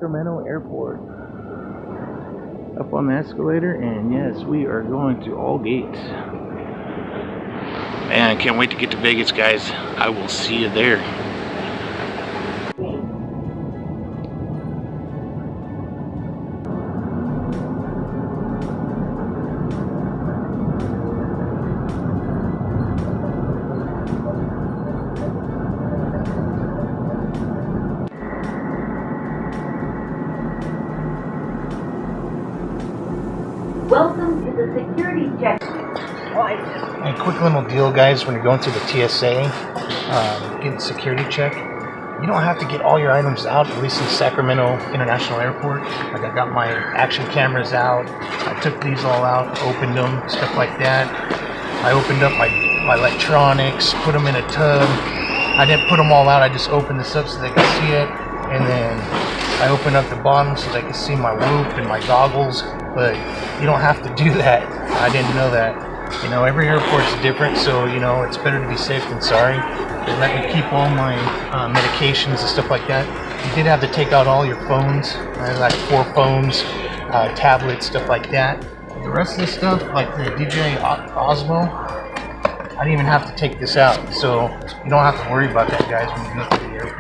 Sacramento Airport. Up on the escalator, and yes, we are going to all gates. Man, I can't wait to get to Vegas, guys. I will see you there. Welcome to the security check. A quick little deal, guys, when you're going through the TSA, getting security check, you don't have to get all your items out, at least in Sacramento International Airport. Like, I got my action cameras out, I took these all out, opened them, stuff like that. I opened up my electronics, put them in a tub. I didn't put them all out, I just opened this up so they could see it, and then I opened up the bottom so they could see my whoop and my goggles. But you don't have to do that. I didn't know that. You know, every airport's different, so, you know, it's better to be safe than sorry. They let me keep all my medications and stuff like that. You did have to take out all your phones. I had like 4 phones, tablets, stuff like that. The rest of the stuff, like the DJI Osmo, I didn't even have to take this out. So you don't have to worry about that, guys, when you go to the airport.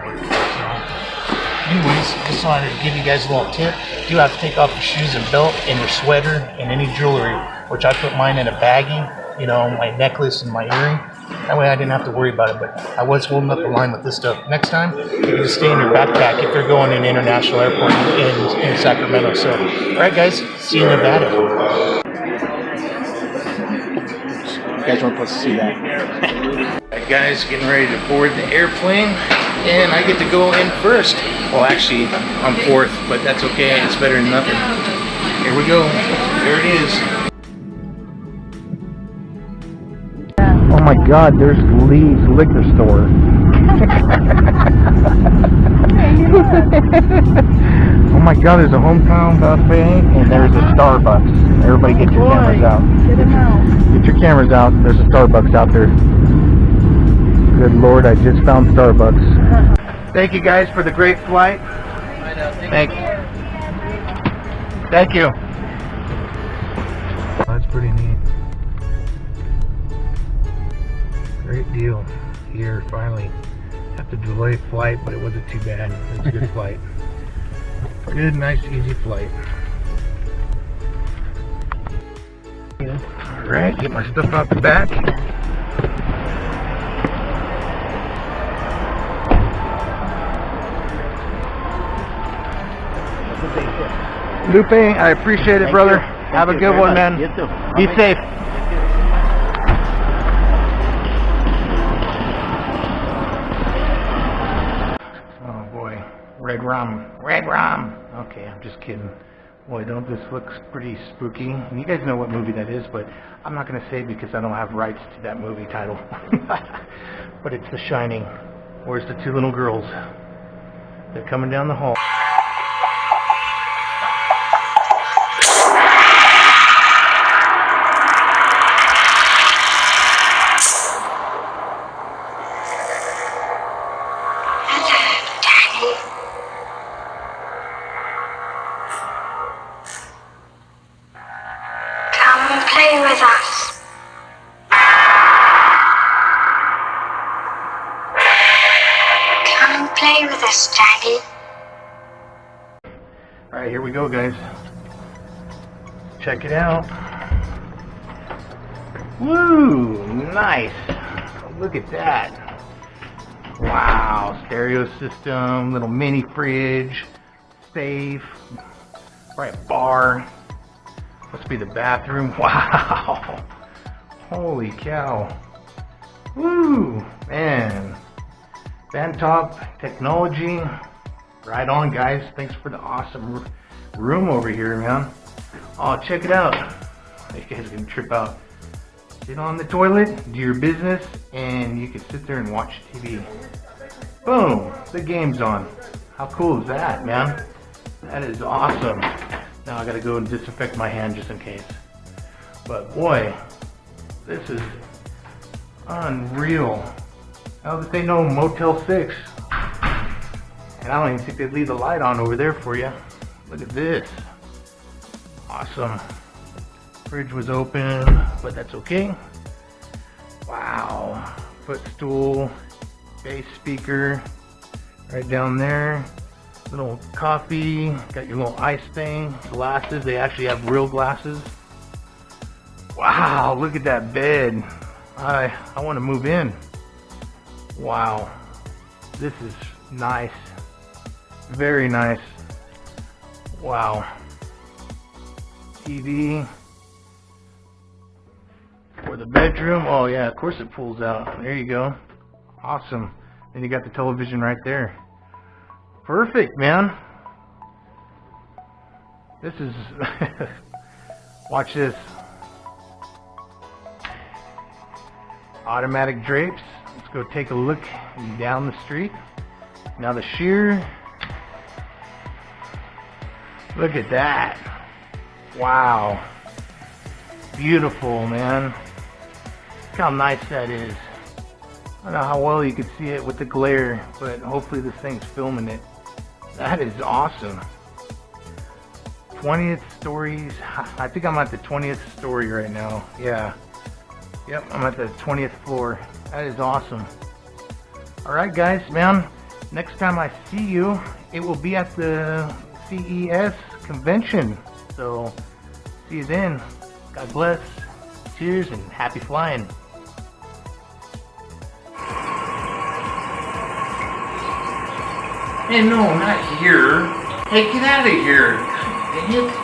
Anyways, just wanted to give you guys a little tip. You do have to take off your shoes and belt and your sweater and any jewelry, which I put mine in a baggie, you know, my necklace and my earring. That way I didn't have to worry about it, but I was holding up the line with this stuff. Next time, you can just stay in your backpack if you're going to an international airport in Sacramento. So, alright guys, see you in Nevada. You guys weren't supposed to see that. Alright guys, getting ready to board the airplane. And I get to go in first. Well, actually, I'm 4th, but that's okay. It's better than nothing. Here we go. There it is. Oh my God, there's Lee's liquor store. Oh my God, there's a hometown buffet and there's a Starbucks. Everybody get your cameras out. Get them out. Get your cameras out. There's a Starbucks out there. Good Lord, I just found Starbucks. Thank you guys for the great flight. Thank you. That's pretty neat. Great deal. Here, finally. Have to delay flight, but it wasn't too bad. It was a good flight. Good, nice, easy flight. Alright, get my stuff out the back. Lupe, I appreciate it, brother. Have a good one, man. Be safe. Oh boy, red rum, red rum. Okay, I'm just kidding. Boy, don't this looks pretty spooky. And you guys know what movie that is, but I'm not going to say because I don't have rights to that movie title. But it's The Shining. Where's the 2 little girls? They're coming down the hall. Play with us. Come and play with us, Daddy. Alright, here we go, guys. Check it out. Woo! Nice! Look at that. Wow, stereo system, little mini fridge, safe, right, bar. Must be the bathroom. Wow! Holy cow! Woo! Man! Vantop Technology. Right on, guys. Thanks for the awesome room over here, man. Oh, check it out. You guys can trip out. Sit on the toilet, do your business, and you can sit there and watch TV. Boom! The game's on. How cool is that, man? That is awesome. Now I gotta go and disinfect my hand just in case. But boy, this is unreal. Now that they know Motel 6. And I don't even think they'd leave the light on over there for you. Look at this. Awesome. Fridge was open, but that's okay. Wow. Footstool, bass speaker right down there. Little coffee, got your little ice thing, glasses. They actually have real glasses. Wow, look at that bed. I want to move in. Wow. This is nice. Very nice. Wow. TV for the bedroom. Oh yeah, of course it pulls out. There you go. Awesome. Then you got the television right there. Perfect, man. This is watch this. Automatic drapes. Let's go take a look down the street. Now the sheer. Look at that. Wow. Beautiful, man. Look how nice that is. I don't know how well you can see it with the glare, but hopefully this thing's filming it. That is awesome. 20th stories. I think I'm at the 20th story right now. Yeah. Yep, I'm at the 20th floor. That is awesome. Alright guys, man. Next time I see you, it will be at the CES convention. So, see you then. God bless. Cheers and happy flying. Hey, no, not here. Hey, get out of here. God dang it.